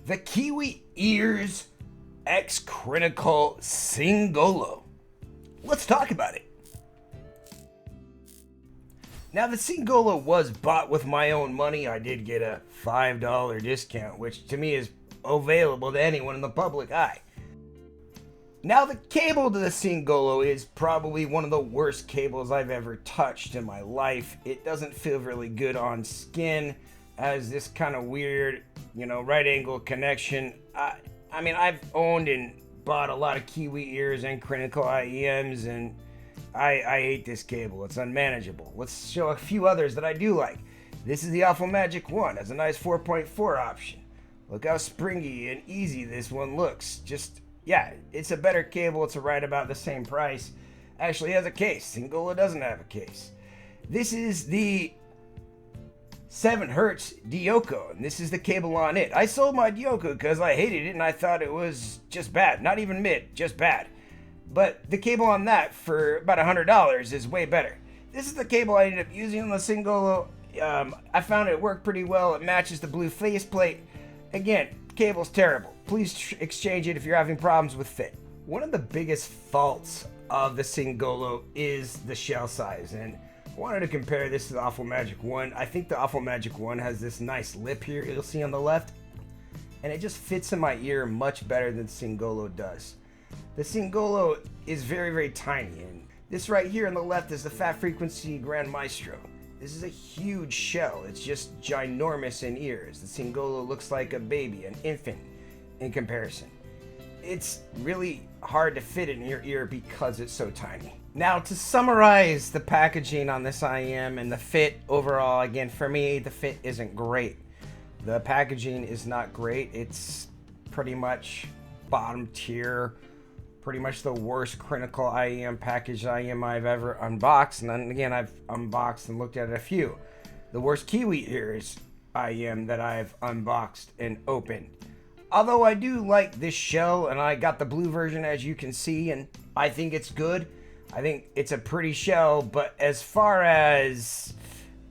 The Kiwi Ears X Crinacle Singolo. Let's talk about it. Now, the Singolo was bought with my own money. I did get a $5 discount, which to me is available to anyone in the public eye. Now, the cable to the Singolo is probably one of the worst cables I've ever touched in my life. It doesn't feel really good on skin, has this kind of weird, right angle connection. I mean, I've owned and bought a lot of Kiwi ears and Crinacle IEMs, and I hate this cable. It's unmanageable. Let's show a few others that I do like. This is the Awful Magic one. It has a nice 4.4 option. Look how springy and easy this one looks. It's a better cable. It's right about the same price. Actually has a case. Singolo doesn't have a case. This is the 7 Hertz Dioko, and this is the cable on it. I sold my Dioko because I hated it and I thought it was just bad. Not even mid, just bad. But the cable on that for about $100 is way better. This is the cable I ended up using on the Singolo. I found it worked pretty well. It matches the blue faceplate. Again, cable's terrible. Please exchange it if you're having problems with fit. One of the biggest faults of the Singolo is the shell size, and I wanted to compare this to the Awful Magic 1. I think the Awful Magic 1 has this nice lip here you'll see on the left, and it just fits in my ear much better than Singolo does. The Singolo is very, very tiny, and this right here on the left is the Fat Frequency Grand Maestro. This is a huge shell. It's just ginormous in ears. The Singolo looks like a baby, an infant in comparison. It's really hard to fit in your ear because it's so tiny. Now, to summarize the packaging on this IEM and the fit overall, again, for me, the fit isn't great. The packaging is not great. It's pretty much bottom tier, pretty much the worst Crinacle IEM package IEM I've ever unboxed. And then again, I've unboxed and looked at a few. The worst Kiwi ears IEM that I've unboxed and opened. Although I do like this shell, and I got the blue version as you can see, and I think it's good. I think it's a pretty shell, but as far as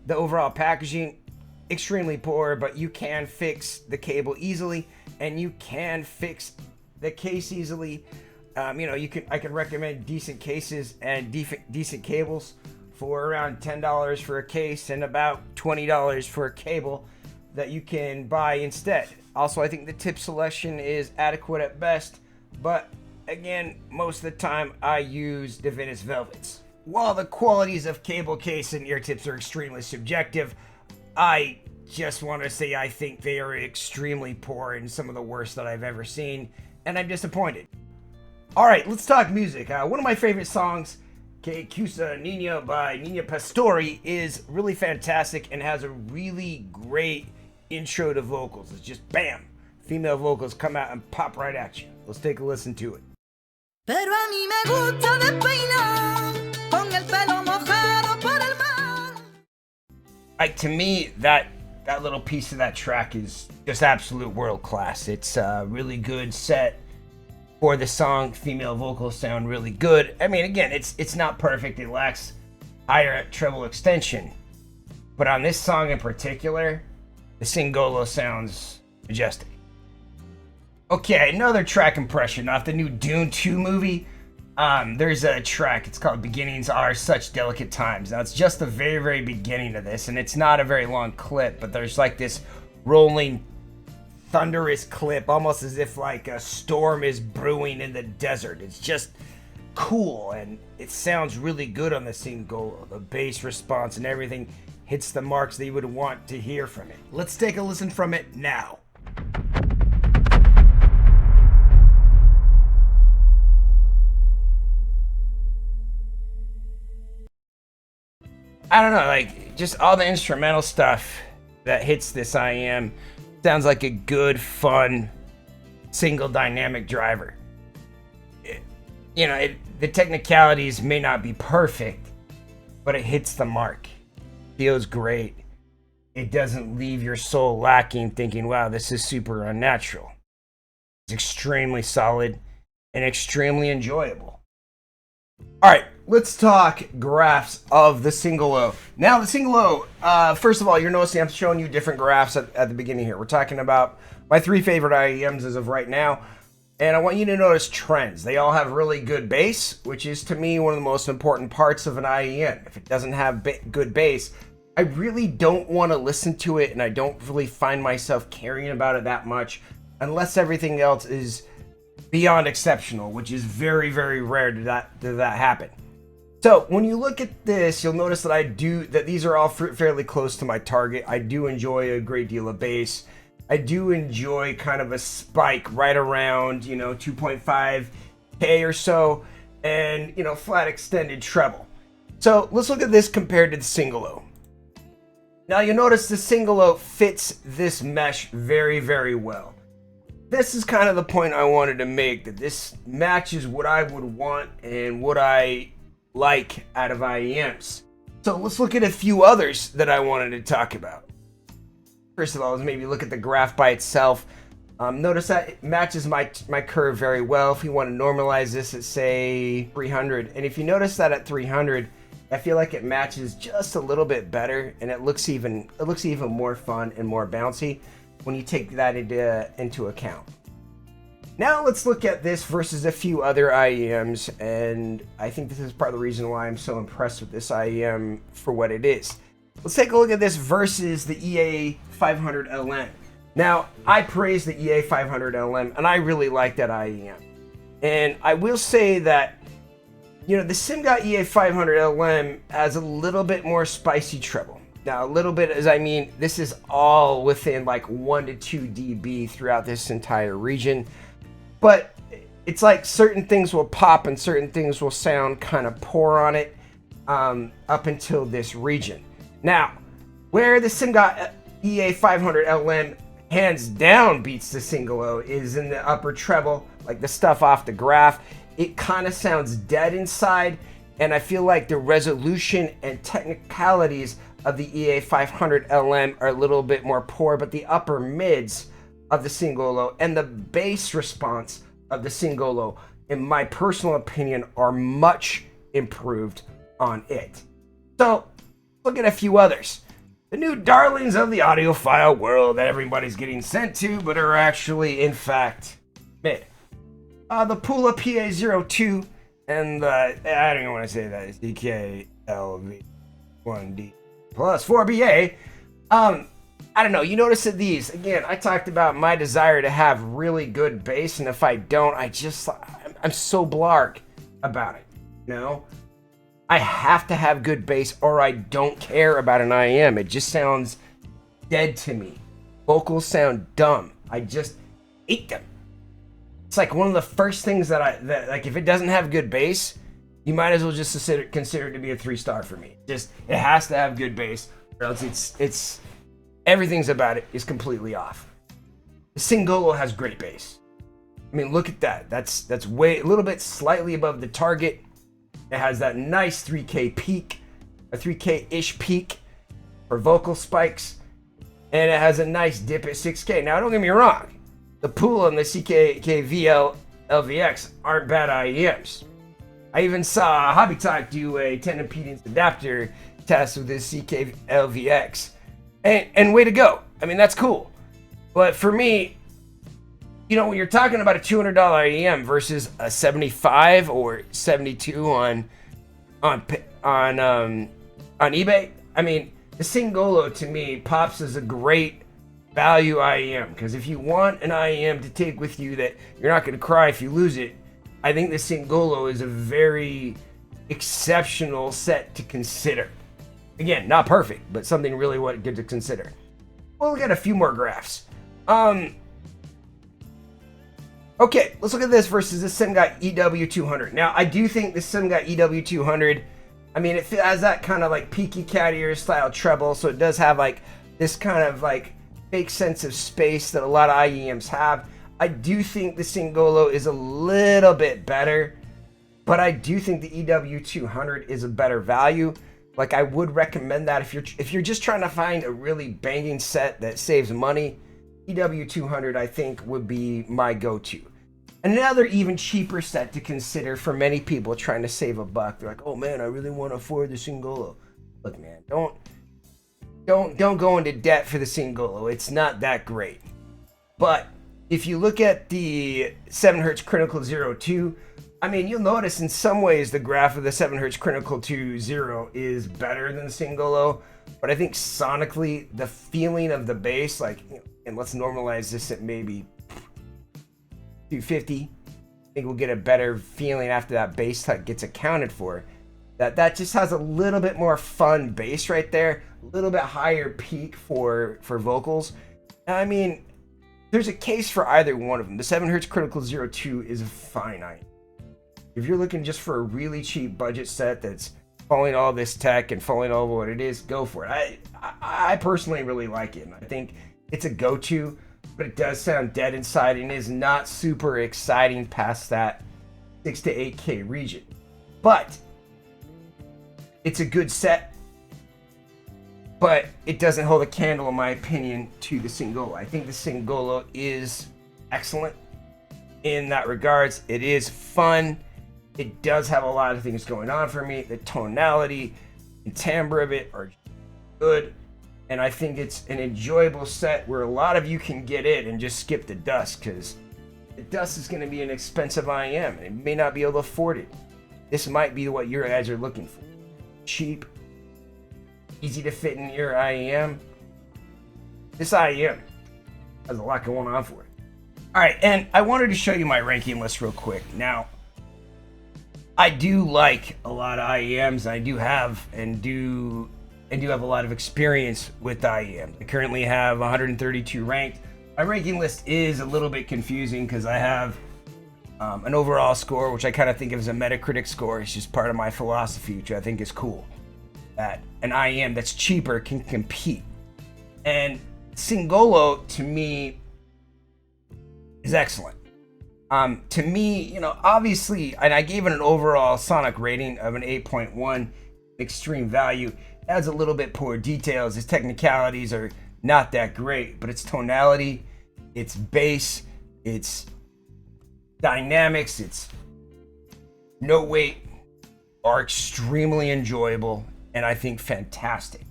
the overall packaging, extremely poor, but you can fix the cable easily, and you can fix the case easily. I can recommend decent cases and decent cables for around $10 for a case and about $20 for a cable that you can buy instead. Also, I think the tip selection is adequate at best, but again, most of the time I use Divinus Velvets. While the qualities of cable case and ear tips are extremely subjective, I just want to say I think they are extremely poor and some of the worst that I've ever seen, and I'm disappointed. Alright, let's talk music. One of my favorite songs, Que Cusa Nina by Nina Pastori, is really fantastic and has a really great intro to vocals. It's just bam! Female vocals come out and pop right at you. Let's take a listen to it. Pero a mí me gusta despeinar con el pelo mojado por el mar. To me, that little piece of that track is just absolute world class. It's a really good set for the song. Female vocals sound really good. I mean, again, it's not perfect. It lacks higher treble extension. But on this song in particular, the Singolo sounds majestic. Okay, another track impression off the new Dune 2 movie. There's a track, it's called Beginnings Are Such Delicate Times. Now, it's just the very, very beginning of this, and it's not a very long clip, but there's like this rolling, thunderous clip, almost as if like a storm is brewing in the desert. It's just cool, and it sounds really good on the Singolo. The bass response and everything hits the marks that you would want to hear from it. Let's take a listen from it now. I don't know, like, just all the instrumental stuff that hits this IEM sounds like a good, fun, single dynamic driver. The technicalities may not be perfect, but it hits the mark. Feels great. It doesn't leave your soul lacking thinking, wow, this is super unnatural. It's extremely solid and extremely enjoyable. All right, let's talk graphs of the Singolo. Now, the Singolo, first of all, you're noticing I'm showing you different graphs at the beginning here. We're talking about my 3 favorite IEMs as of right now. And I want you to notice trends. They all have really good bass, which is to me one of the most important parts of an IEM. If it doesn't have good bass, I really don't want to listen to it, and I don't really find myself caring about it that much unless everything else is beyond exceptional, which is very, very rare to that happen. So when you look at this, you'll notice that these are all fairly close to my target. I do enjoy a great deal of bass. I do enjoy kind of a spike right around, 2.5K or so, and, flat extended treble. So let's look at this compared to the Singolo. Now you'll notice the Singolo fits this mesh very, very well. This is kind of the point I wanted to make, that this matches what I would want and what I like out of IEMs. So let's look at a few others that I wanted to talk about. First of all, let's maybe look at the graph by itself. Notice that it matches my curve very well. If you want to normalize this at, say, 300, and if you notice that at 300, I feel like it matches just a little bit better, and it looks even more fun and more bouncy when you take that into account. Now let's look at this versus a few other IEMs, and I think this is part of the reason why I'm so impressed with this IEM for what it is. Let's take a look at this versus the EA500LM. Now, I praise the EA500LM, and I really like that IEM. And I will say that, the SimGot EA500LM has a little bit more spicy treble. Now, a little bit, as I mean, this is all within like 1 to 2 dB throughout this entire region. But it's like certain things will pop and certain things will sound kind of poor on it up until this region. Now, where the SimGot EA500LM hands down beats the Singolo is in the upper treble, like the stuff off the graph. It kind of sounds dead inside, and I feel like the resolution and technicalities of the EA500LM are a little bit more poor, but the upper mids of the Singolo and the bass response of the Singolo, in my personal opinion, are much improved on it. So, look at a few others. The new darlings of the audiophile world that everybody's getting sent to, but are actually, in fact, mid. The Pula PA02 and the, I don't even want to say that, it's DKLV1D plus 4BA. I don't know, you notice that these, again, I talked about my desire to have really good bass, and if I don't, I'm so blarg about it, I have to have good bass or I don't care about an IEM. It just sounds dead to me. Vocals sound dumb. I just hate them. It's like one of the first things that like if it doesn't have good bass, you might as well just consider it to be a 3-star for me. It has to have good bass, or else it's everything's about it is completely off. The Singolo has great bass. I mean, look at that. That's way a little bit slightly above the target. It has that nice 3K peak, a 3K-ish peak for vocal spikes, and it has a nice dip at 6K. Now, don't get me wrong, the Pula and the CKVL LVX aren't bad IEMs. I even saw Hobby Talk do a 10 impedance adapter test with this CKLVX, and way to go. I mean, that's cool. But for me, when you're talking about a $200 IEM versus a 75 or 72 on eBay, I mean, the Singolo to me pops as a great value IEM, because if you want an IEM to take with you that you're not going to cry if you lose it, I think the Singolo is a very exceptional set to consider. Again, not perfect, but something really good to consider. We'll look at a few more graphs. Okay, let's look at this versus the SimGot EW200. Now, I do think the SimGot EW200, I mean, it has that kind of like peaky cat ear style treble, so it does have like this kind of like fake sense of space that a lot of IEMs have. I do think the Singolo is a little bit better, but I do think the EW200 is a better value. Like, I would recommend that if you're just trying to find a really banging set that saves money, EW200 I think would be my go-to. Another even cheaper set to consider for many people trying to save a buck. They're like, oh man, I really want to afford the Singolo. Look, man, don't go into debt for the Singolo. It's not that great. But if you look at the 7Hz Crinacle 02, I mean, you'll notice in some ways the graph of the 7Hz Crinacle 2.0 is better than the Singolo. But I think sonically, the feeling of the bass, like, and let's normalize this at maybe 250. I think we'll get a better feeling after that bass cut gets accounted for. That just has a little bit more fun bass right there, a little bit higher peak for vocals. I mean, there's a case for either one of them. The 7Hz Crinacle 02 is a fine item. If you're looking just for a really cheap budget set that's following all this tech and following all what it is, go for it. I personally really like it. I think it's a go-to, but it does sound dead inside and is not super exciting past that 6 to 8K region. But it's a good set, but it doesn't hold a candle, in my opinion, to the Singolo. I think the Singolo is excellent in that regards. It is fun. It does have a lot of things going on for me. The tonality and timbre of it are good. And I think it's an enjoyable set where a lot of you can get it and just skip the dust, because the dust is going to be an expensive IM and it may not be able to afford it. This might be what your guys are looking for. Cheap, easy to fit in your IEM. This IEM has a lot going on for it. All right, and I wanted to show you my ranking list real quick. Now, I do like a lot of IEMs. I do have have a lot of experience with IEM. I currently have 132 ranked. My ranking list is a little bit confusing because I have an overall score, which I kind of think of as a Metacritic score. It's just part of my philosophy, which I think is cool. That an IEM that's cheaper can compete. And Singolo, to me, is excellent. To me, obviously, and I gave it an overall sonic rating of an 8.1, extreme value. It has a little bit poor details. Its technicalities are not that great, but its tonality, its bass, its dynamics, its note weight are extremely enjoyable and I think fantastic.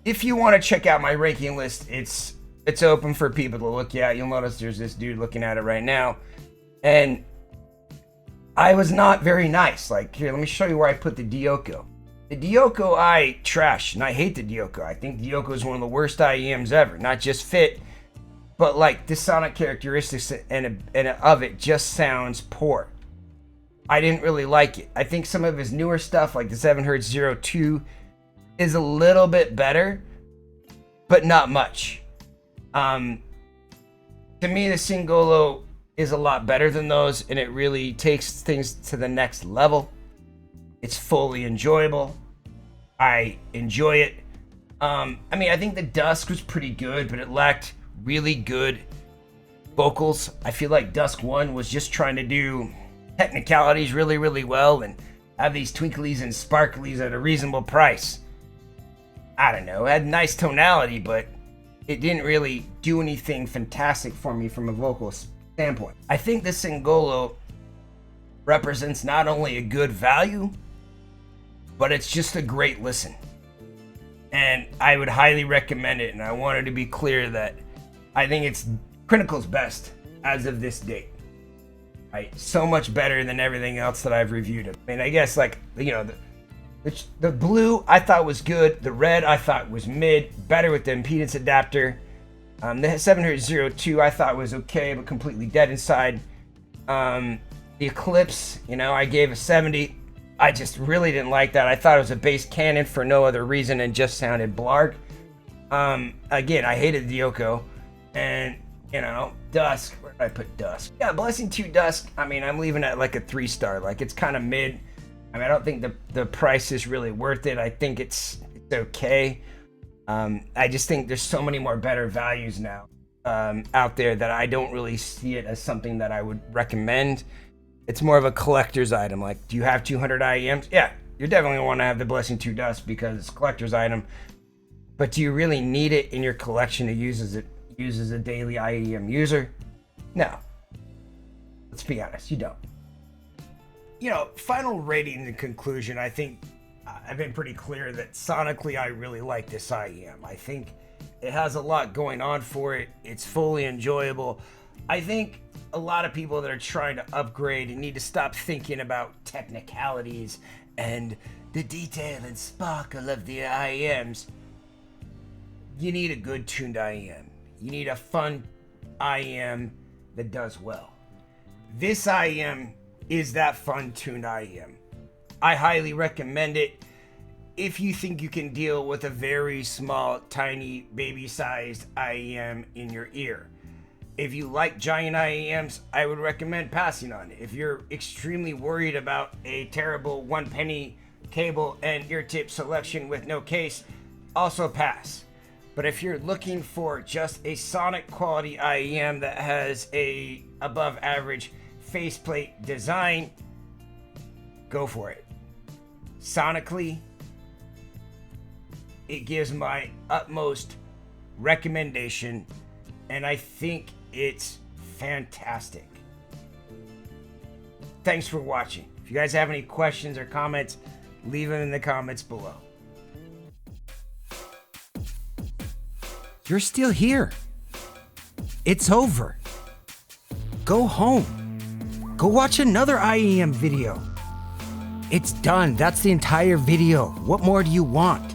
If you want to check out my ranking list, it's open for people to look at. You'll notice there's this dude looking at it right now. And I was not very nice. Like, here, let me show you where I put the Dioko. The Dioko I trash, and I hate the Dioko. I think Dioko is one of the worst IEMs ever. Not just fit, but like the sonic characteristics and of it just sounds poor. I didn't really like it. I think some of his newer stuff, like the 7Hz 02, is a little bit better, but not much. To me, the Singolo is a lot better than those, and it really takes things to the next level. It's fully enjoyable. I enjoy it. I think the Dusk was pretty good, but it lacked really good vocals. I feel like Dusk 1 was just trying to do technicalities really, really well and have these twinklies and sparklies at a reasonable price. I don't know. It had nice tonality, but it didn't really do anything fantastic for me from a vocal standpoint. I think the Singolo represents not only a good value, but it's just a great listen. And I would highly recommend it, and I wanted to be clear that I think it's Crinacle's best as of this date. Right? So much better than everything else that I've reviewed it. I mean, I guess the blue I thought was good. The red I thought was mid, better with the impedance adapter. The 7Hz 02 I thought was okay, but completely dead inside. The Eclipse, I gave a 70. I just really didn't like that. I thought it was a bass cannon for no other reason and just sounded blarg. Again, I hated Dioko. And, Dusk. Where did I put Dusk? Yeah, Blessing 2 Dusk. I'm leaving it like a 3-star. Like, it's kind of mid. I don't think the price is really worth it. I think it's okay. I just think there's so many more better values now out there that I don't really see it as something that I would recommend. It's more of a collector's item. Like, do you have 200 IEMs? Yeah, you're definitely going to want to have the Blessing 2 Dust because it's a collector's item. But do you really need it in your collection to use as a daily IEM user? No. Let's be honest, you don't. Final rating and conclusion, I think I've been pretty clear that sonically I really like this IEM. I think It has a lot going on for it. It's fully enjoyable. I think a lot of people that are trying to upgrade need to stop thinking about technicalities and the detail and sparkle of the IEMs. You need a good tuned IEM. You need a fun IEM that does well. This IEM is that fun tuned IEM. I highly recommend it if you think you can deal with a very small, tiny, baby-sized IEM in your ear. If you like giant IEMs, I would recommend passing on it. If you're extremely worried about a terrible 1 penny cable and ear tip selection with no case, also pass. But if you're looking for just a sonic quality IEM that has a above average faceplate design, go for it. Sonically, it gives my utmost recommendation, and I think it's fantastic. Thanks for watching. If you guys have any questions or comments, leave them in the comments below. You're still here. It's over. Go home. Go watch another IEM video. It's done. That's the entire video. What more do you want?